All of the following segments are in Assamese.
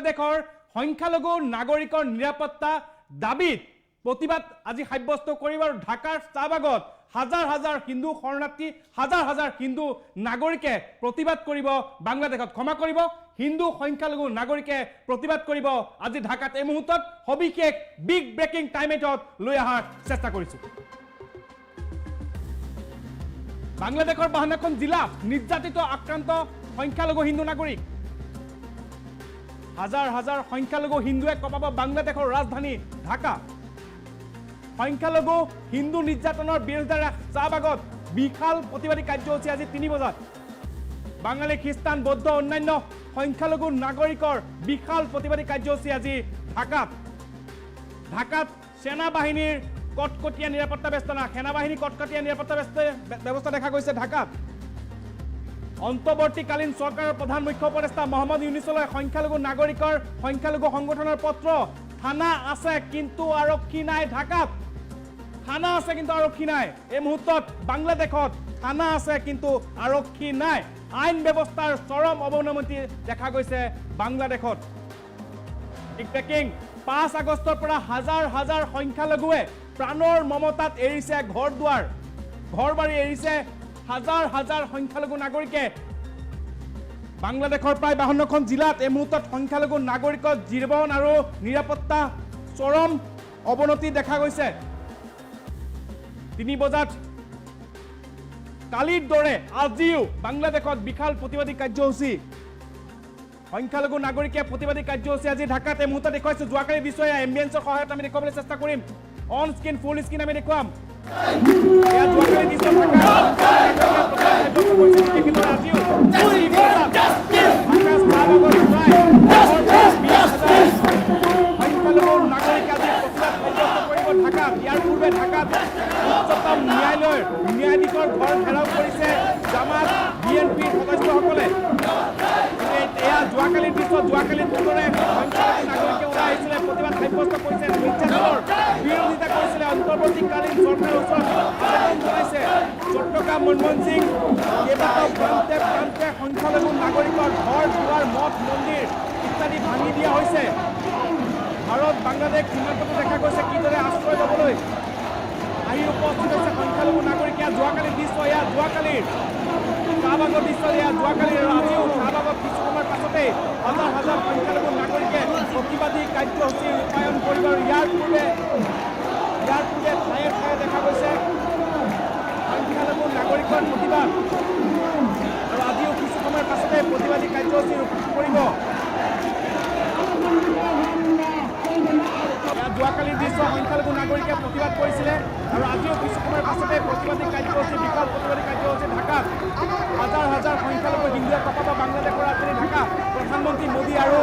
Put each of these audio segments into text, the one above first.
বাংলাদেশৰ সংখ্যালঘু নাগৰিকৰ নিৰাপত্তা দাবীত প্ৰতিবাদ আজি সাব্যস্ত কৰিব আৰু ঢাকাৰ চাহবাগত হাজাৰ হাজাৰ হিন্দু শৰণাৰ্থী হাজাৰ হাজাৰ হিন্দু নাগৰিকে প্ৰতিবাদ কৰিব বাংলাদেশত ক্ষমা কৰিব হিন্দু সংখ্যালঘু নাগৰিকে প্ৰতিবাদ কৰিব আজি ঢাকাত এই মুহূৰ্তত সবিশেষ বিগ ব্ৰেকিং টাইমেটত লৈ অহাৰ চেষ্টা কৰিছো বাংলাদেশৰ 52খন জিলা নিৰ্যাতিত আক্ৰান্ত সংখ্যালঘু হিন্দু নাগৰিক হাজাৰ হাজাৰ সংখ্যালঘু হিন্দুৱে কপাব বাংলাদেশৰ ৰাজধানী ঢাকা সংখ্যালঘু হিন্দু নিৰ্যাতনৰ বিৰুদ্ধে চাহবাগত বিশাল প্ৰতিবাদী কাৰ্যসূচী আজি 3 বজাত বাঙালী খ্ৰীষ্টান বৌদ্ধ অন্যান্য সংখ্যালঘু নাগৰিকৰ বিশাল প্ৰতিবাদী কাৰ্যসূচী আজি ঢাকাত সেনাবাহিনীৰ কটকটীয়া নিৰাপত্তা ব্যৱস্থা সেনাবাহিনী কটকটীয়া নিৰাপত্তা ব্যৱস্থা দেখা গৈছে ঢাকাত অন্তৰ্বৰ্তীকালীন চৰকাৰৰ প্ৰধান মুখ্য উপদেষ্টা মহম্মদ ইউনুছলৈ সংখ্যালঘু নাগৰিকৰ সংখ্যালঘু সংগঠনৰ পত্ৰ থানা আছে কিন্তু আৰক্ষী নাই ঢাকাত থানা আছে কিন্তু আৰক্ষী নাই এই মুহূৰ্তত বাংলাদেশত থানা আছে কিন্তু আৰক্ষী নাই আইন ব্যৱস্থাৰ চৰম অৱনতি দেখা গৈছে বাংলাদেশত ব্ৰেকিং 5 আগষ্টৰ পৰা হাজাৰ হাজাৰ সংখ্যালঘুৱে প্ৰাণৰ মমতাত এৰিছে ঘৰ বাৰী এৰিছে হাজাৰ হাজাৰ সংখ্যালঘু নাগৰিকে বাংলাদেশৰ প্ৰায় 52খন জিলাত এই মুহূৰ্তত সংখ্যালঘু নাগৰিকৰ জীৱন আৰু নিৰাপত্তা চৰম অৱনতি দেখা গৈছে 3 বজাত কালিৰ দৰে আজিও বাংলাদেশত বিশাল প্ৰতিবাদী কাৰ্যসূচী সংখ্যালঘু নাগৰিকে প্ৰতিবাদী কাৰ্যসূচী আজি ঢাকাত এই মুহূৰ্তত দেখুৱাইছো যোৱাকালি বিষয়ে এম্বিয়েন্সৰ সহায়ত আমি দেখুৱাবলৈ চেষ্টা কৰিম অন স্ক্ৰীন ফুল স্ক্ৰীন আমি দেখুৱাম এয়া যোৱাকালি দৃশ্য ইয়াৰ পূৰ্বে ঢাকাত উচ্চতম ন্যায়ালয়ৰ ন্যায়াধীশৰ ঘৰ ঘেৰাও কৰিছে জামাত বিএনপিৰ সদস্যসকলে এয়া যোৱাকালিৰ দৃশ্য যোৱাকালিৰ দৰে সংখ্যালঘু নাগৰিকে ওলাই আহিছিলে প্ৰতিবাদ সাব্যস্ত কৰিছে নিৰ্যাতনৰ বিৰোধিতা কৰিছিলে অন্তৰ্বৰ্তীকালীন চৰকাৰৰ ওচৰত আবেদন জনাইছে চট্টগ্ৰাম মনমোহন সিং কেইবাটাও প্ৰান্তে প্ৰান্তে সংখ্যালঘু নাগৰিকৰ ঘৰ দুৱাৰ মঠ মন্দিৰ ইত্যাদি ভাঙি দিয়া হৈছে ভাৰত বাংলাদেশ সীমান্তটো দেখা গৈছে কিদৰে আশ্ৰয় ল'বলৈ আহি উপস্থিত হৈছে সংখ্যালঘু নাগৰিক যোৱাকালিৰ দৃশ্য এয়া যোৱাকালিৰ চাহবাগৰ দৃশ্য এয়া যোৱাকালিৰ আৰু আজিও চাহবাগত কিছু সময়ৰ পাছতে হাজাৰ হাজাৰ সংখ্যালঘু নাগৰিকে প্ৰতিবাদী কাৰ্যসূচী ৰূপায়ণ কৰিব আৰু ইয়াৰ পূৰ্বে ঠায়ে ঠায়ে দেখা গৈছে সংখ্যালঘু নাগৰিকৰ প্ৰতিবাদ আৰু আজিও কিছু সময়ৰ পাছতে প্ৰতিবাদী কাৰ্যসূচী ৰূপায়ণ কৰিব যোৱাকালিৰ দৃশ্য সংখ্যালঘু নাগৰিকে প্ৰতিবাদ কৰিছিলে আৰু আজিও কিছু সময়ৰ পাছতে প্ৰতিবাদী কাৰ্যসূচী বিশাল প্ৰতিবাদী কাৰ্যসূচী ঢাকাত হাজাৰ হাজাৰ সংখ্যালঘু হিন্দুৱে কপাব বাংলাদেশৰ ৰাজধানী ঢাকা প্ৰধানমন্ত্ৰী মোদী আৰু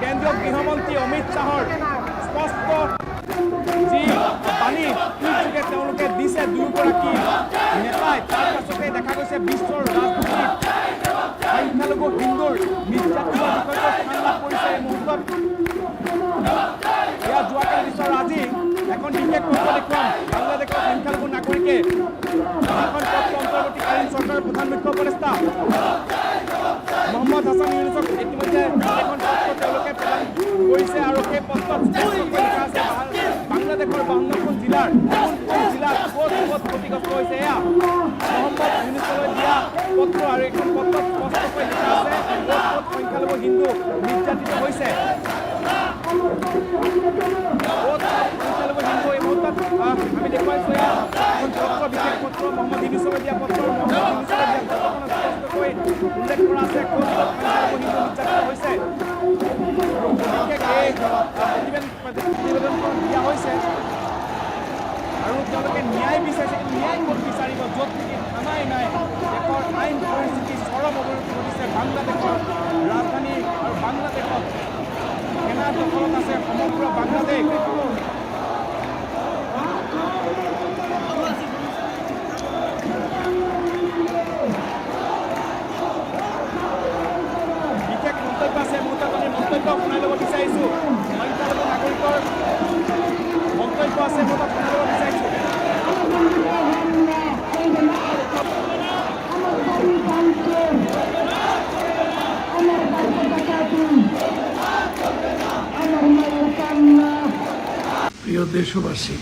কেন্দ্ৰীয় গৃহমন্ত্ৰী অমিত শ্বাহৰ স্পষ্ট যি বাণী টুইটযোগে তেওঁলোকে দিছে দুয়োগৰাকী নেতাই তাৰ পাছতে দেখা গৈছে বিশ্বৰ ৰাজধানীত সংখ্যালঘু হিন্দুৰ নিৰ্যাতনৰ বিষয়টো স্থান লাভ কৰিছে এই মুহূৰ্তত এয়া যোৱাকালি দৃশ্যৰ আজি এখন বিশেষ পত্ৰ দেখুৱাম বাংলাদেশৰ সংখ্যালঘু নাগৰিকে এখন পত্ৰ অন্তৰ্বৰ্তীকালীন চৰকাৰৰ প্ৰধান মুখ্য উপদেষ্টা মহম্মদ হাছান ইউনুছক ইতিমধ্যে এখন পত্ৰ তেওঁলোকে প্ৰদান কৰিছে আৰু সেই পত্ৰত লিখা আছে বাংলাদেশৰ 52খন জিলাৰ কোন জিলাত ক'ত ক্ষতিগ্ৰস্ত হৈছে এয়া মহম্মদ ইউনুছলৈ দিয়া পত্ৰ আৰু এখন পত্ৰত স্পষ্টকৈ লিখা আছে ক'ত সংখ্যালঘু হিন্দু নিৰ্যাতিত হৈছে আমি দেখুৱাইছো এখন পত্ৰ বিশেষ পত্ৰ মহম্মদ ইউনুছলৈ দিয়া পত্ৰ উল্লেখ কৰা আছে ক'ত সংখ্যালঘু হিন্দু নিৰ্যাতিত হৈছে প্ৰতিবেদন দিয়া হৈছে আৰু তেওঁলোকে ন্যায় বিচাৰিছে কিন্তু ন্যায় ক'ত বিচাৰিব য'ত নেকি থানাই নাই দেশৰ আইন পৰিস্থিতি চৰম অৱনতি ঘটিছে বাংলাদেশৰ ৰাজধানী আৰু বাংলাদেশত সেনাৰ দখলত আছে সমগ্ৰ বাংলাদেশ বিশেষ মন্তব্য আছে মন্তব্য শুনাই ল'ব বিচাৰিছোঁ সংখ্যালঘু নাগৰিকৰ মন্তব্য আছে মই শুনাই ল'ব বিচাৰিছোঁ প্রিয় দেশবাসী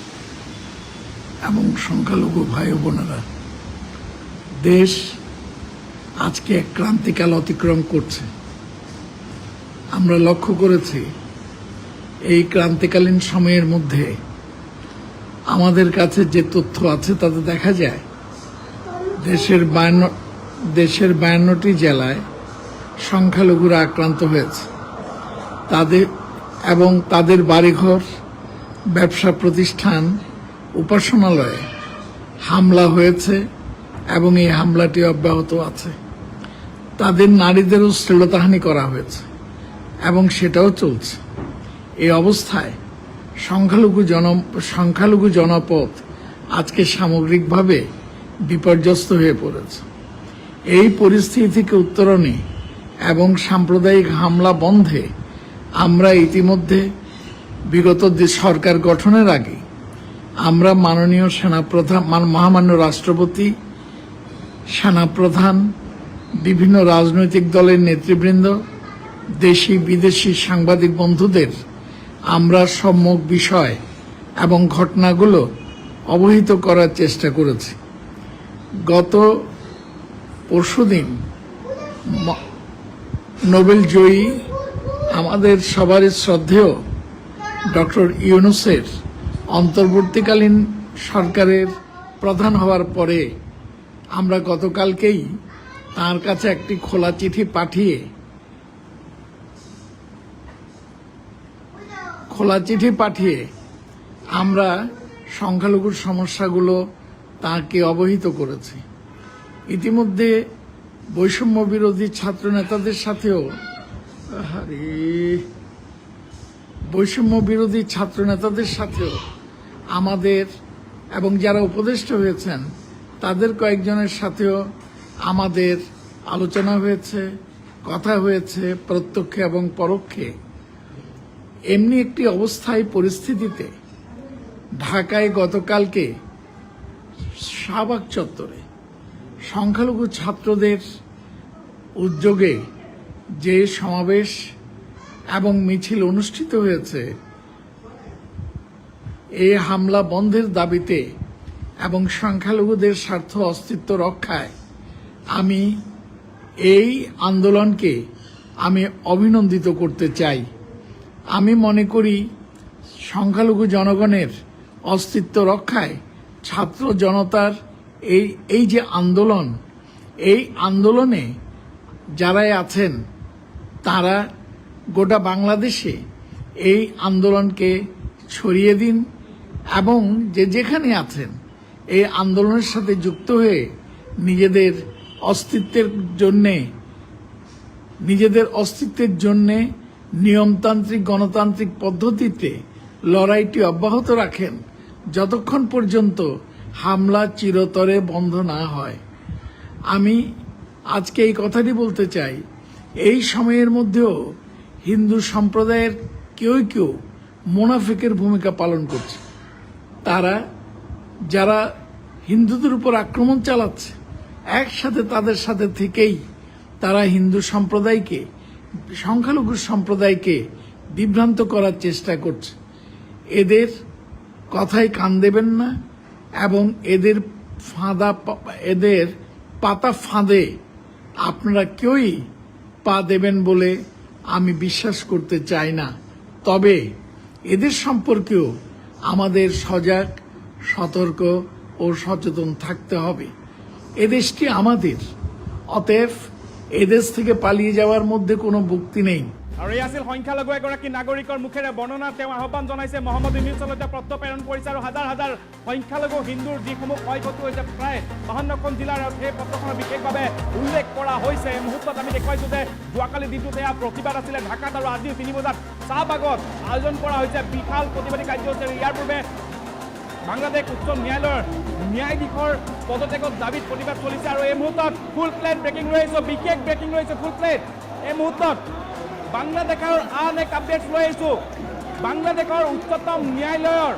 এবং সংখ্যালঘু ভাই ও বোনেরা, দেশ আজকে এক ক্রান্তিকাল অতিক্রম করছে। আমরা লক্ষ্য করেছি এই ক্রান্তিকালীন সময়ের মধ্যে আমাদের কাছে যে তথ্য আছে তাতে দেখা যায় দেশের 52টি জেলায় সংখ্যালঘুরা আক্রান্ত হয়েছে। তাদের বাড়িঘর, ব্যবসা প্রতিষ্ঠান, উপাসনালয়ে হামলা হয়েছে এবং এই হামলাটি অব্যাহত আছে। তাদের নারীদেরও শ্লীলতাহানি করা হয়েছে এবং সেটাও চলছে। এই অবস্থায় সংখ্যালঘু জনপদ আজকে সামগ্রিকভাবে বিপর্যস্ত হয়ে পড়েছে। এই পরিস্থিতি থেকে উত্তরণে এবং সাম্প্রদায়িক হামলা বন্ধে আমরা ইতিমধ্যে বিগত সরকার গঠনের আগে আমরা মাননীয় মহামান্য রাষ্ট্রপতি, সেনাপ্রধান, বিভিন্ন রাজনৈতিক দলের নেতৃবৃন্দ, দেশি বিদেশি সাংবাদিক বন্ধুদের আমরা সম্যক বিষয় এবং ঘটনাগুলো অবহিত করার চেষ্টা করেছি। গত পরশুদিন নোবেল জয়ী আমাদের সবারই শ্রদ্ধেয় ডক্টর ইউনূসের অন্তর্বর্তীকালীন সরকারের প্রধান হওয়ার পরে আমরা গতকালকেই তার কাছে একটি খোলা চিঠি পাঠিয়ে আমরা সংখ্যালঘুর সমস্যাগুলো তাকে অবহিত করেছি। ইতিমধ্যে বৈষম্য বিরোধী ছাত্র নেতাদের সাথেও আমাদের এবং যারা উপদেষ্টা হয়েছেন তাদের কয়েকজনের সাথেও আমাদের আলোচনা হয়েছে, কথা হয়েছে, প্রত্যক্ষে এবং পরোক্ষে। এমনি একটি অবস্থায় পরিস্থিতিতে ঢাকায় গতকালকে শাহবাগ চত্বরে সংখ্যালঘু ছাত্রদের উদ্যোগে যে সমাবেশ এবং মিছিল অনুষ্ঠিত হয়েছে, এই হামলা বন্ধের দাবিতে এবং সংখ্যালঘুদের স্বার্থ অস্তিত্ব রক্ষায় আমি এই আন্দোলনকে অভিনন্দিত করতে চাই। আমি মনে করি সংখ্যালঘু জনগণের অস্তিত্ব রক্ষায় ছাত্র জনতার এই যে আন্দোলন, এই আন্দোলনে যারাই আছেন তারা গোটা বাংলাদেশে এই আন্দোলনকে ছড়িয়ে দিন এবং যেখানে আছেন এই আন্দোলনের সাথে যুক্ত হয়ে নিজেদের অস্তিত্বের জন্যে নিয়মতান্ত্রিক গণতান্ত্রিক পদ্ধতিতে লড়াইটি অব্যাহত রাখেন যতক্ষণ পর্যন্ত হামলা চিরতরে বন্ধ না হয়। আমি আজকে এই কথাটি বলতে চাই, এই সময়ের মধ্যেও হিন্দু সম্প্রদায়ের কেউ মুনাফিকের ভূমিকা পালন করছে। তারা যারা হিন্দুদের উপর আক্রমণ চালাচ্ছে, একসাথে তাদের সাথে থেকেই তারা হিন্দু সম্প্রদায়কে, সংখ্যালঘু সম্প্রদায়কে বিভ্রান্ত করার চেষ্টা করছে। এদের কথায় কান দেবেন না এবং এদের পাতা ফাঁদে আপনারা কেউই পা দেবেন বলে আমি বিশ্বাস করতে চাই না। তবে এদের সম্পর্কেও আমাদের সজাগ, সতর্ক ও সচেতন থাকতে হবে। এদেশটি আমাদের, অতএব এদেশ থেকে পালিয়ে যাওয়ার মধ্যে কোনো যুক্তি নেই। আৰু এই আছিল সংখ্যালঘু এগৰাকী নাগৰিকৰ মুখেৰে বৰ্ণনা। তেওঁ আহ্বান জনাইছে মহম্মদ ইউনুছলৈ পত্ৰ প্ৰেৰণ কৰিছে আৰু হাজাৰ হাজাৰ সংখ্যালঘু হিন্দুৰ যিসমূহ ক্ষয়ক্ষতি হৈছে প্ৰায় 52খন জিলাৰ সেই পত্ৰখনত বিশেষভাৱে উল্লেখ কৰা হৈছে। এই মুহূৰ্তত আমি দেখুৱাইছোঁ যে যোৱাকালি দিনটোত এয়া প্ৰতিবাদ আছিলে ঢাকাত আৰু আজি 3 বজাত চাহবাগত আয়োজন কৰা হৈছে বিশাল প্ৰতিবাদী কাৰ্যসূচী। ইয়াৰ পূৰ্বে বাংলাদেশ উচ্চ ন্যায়ালয়ৰ ন্যায়াধীশৰ পদত্যাগৰ দাবীত প্ৰতিবাদ চলিছে আৰু এই মুহূৰ্তত ফুল প্লেট ব্ৰেকিং ৰহিছে, বিশেষ ব্ৰেকিং ৰহিছে ফুল প্লেট। এই মুহূৰ্তত বাংলাদেশৰ আন এক আপডেট লৈ আহিছোঁ। বাংলাদেশৰ উচ্চতম ন্যায়ালয়ৰ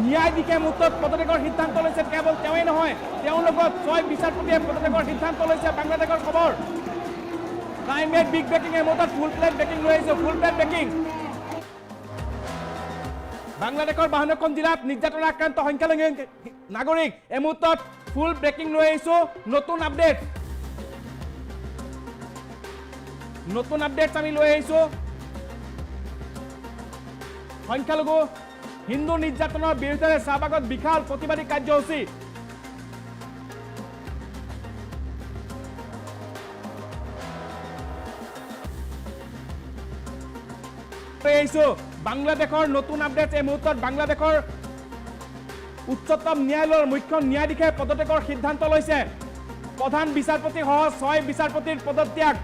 ন্যায়াধীশে মুহূৰ্তত পদত্যাগৰ সিদ্ধান্ত লৈছে। কেৱল তেওঁৱেই নহয়, তেওঁৰ লগত 6 বিচাৰপতিয়ে পদত্যাগৰ সিদ্ধান্ত লৈছে। বাংলাদেশৰ খবৰ ক্লাইমেট বিগ ব্ৰেকিং। এই মুহূৰ্তত ফুল প্লেট ব্ৰেকিং লৈ আহিছোঁ, ফুল প্লেট ব্ৰেকিং। বাংলাদেশৰ 52খন জিলাত নিৰ্যাতনা আক্ৰান্ত সংখ্যালঘু নাগৰিক এই মুহূৰ্তত ফুল ব্ৰেকিং লৈ আহিছোঁ নতুন আপডেট আমি লৈ আহিছোঁ সংখ্যালঘু হিন্দু নিৰ্যাতনৰ বিৰুদ্ধে শ্বাহবাগত বিশাল প্ৰতিবাদী কাৰ্যসূচী বাংলাদেশৰ নতুন আপডেট এই মুহূৰ্তত বাংলাদেশৰ উচ্চতম ন্যায়ালয়ৰ মুখ্য ন্যায়াধীশে পদত্যাগৰ সিদ্ধান্ত লৈছে প্ৰধান বিচাৰপতি সহ 6 বিচাৰপতিৰ পদত্যাগ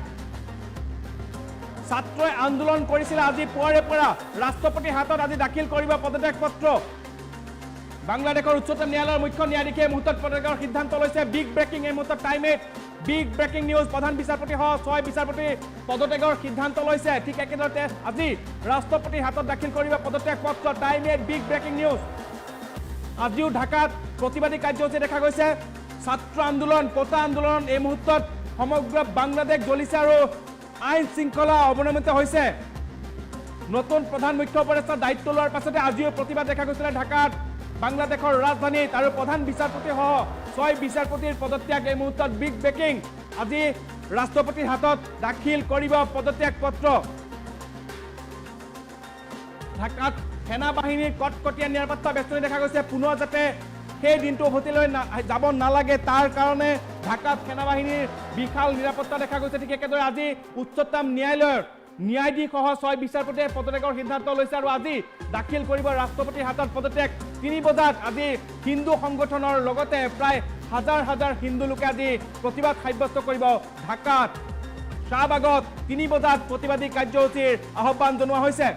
ছাত্ৰই আন্দোলন কৰিছিল আজি পুৱাৰে পৰা ৰাষ্ট্ৰপতিৰ হাতত আজি দাখিল কৰিব পদত্যাগ পত্ৰ বাংলাদেশৰ উচ্চতম ন্যায়ালয়ৰ মুখ্য ন্যায়াধীশে মুহূৰ্তত পদত্যাগৰ সিদ্ধান্ত লৈছে বিগ ব্ৰেকিং এই মুহূৰ্তত টাইম 8 বিগ ব্ৰেকিং নিউজ প্ৰধান বিচাৰপতি সহ 6 বিচাৰপতি পদত্যাগৰ সিদ্ধান্ত লৈছে ঠিক একেদৰে আজি ৰাষ্ট্ৰপতিৰ হাতত দাখিল কৰিব পদত্যাগ পত্ৰ টাইম 8 বিগ ব্ৰেকিং নিউজ আজিও ঢাকাত প্ৰতিবাদী কাৰ্যসূচী দেখা গৈছে ছাত্ৰ আন্দোলন কোটা আন্দোলন এই মুহূৰ্তত সমগ্ৰ বাংলাদেশ জ্বলিছে আৰু আইন শৃংখলা অৱনমিত হৈছে নতুন প্ৰধান মুখ্য উপদেষ্টা দায়িত্ব লোৱাৰ পাছতে আজিও প্ৰতিবাদ দেখা গৈছিল ঢাকাত বাংলাদেশৰ ৰাজধানীত আৰু প্ৰধান বিচাৰপতি সহ 6 বিচাৰপতিৰ পদত্যাগ এই মুহূৰ্তত বিগ ব্ৰেকিং আজি ৰাষ্ট্ৰপতিৰ হাতত দাখিল কৰিব পদত্যাগ পত্ৰ ঢাকাত সেনা বাহিনীৰ কটকটীয়া নিৰাপত্তা বেষ্টনী দেখা গৈছে পুনৰ যাতে সেই দিনটো উভতিলৈ যাব নালাগে তাৰ কাৰণে ঢাকাত সেনা বাহিনীৰ বিশাল নিৰাপত্তা দেখা গৈছে ঠিক একেদৰে আজি উচ্চতম ন্যায়ালয়ৰ ন্যায়াধীশ সহ 6 বিচাৰপতিয়ে পদত্যাগৰ সিদ্ধান্ত লৈছে আৰু আজি দাখিল কৰিব ৰাষ্ট্ৰপতিৰ হাতত পদত্যাগ 3 বজাত আজি হিন্দু সংগঠনৰ লগতে প্ৰায় হাজাৰ হাজাৰ হিন্দু লোকে আজি প্ৰতিবাদ সাব্যস্ত কৰিব ঢাকাত শ্বাহবাগত 3 বজাত প্ৰতিবাদী কাৰ্যসূচীৰ আহ্বান জনোৱা হৈছে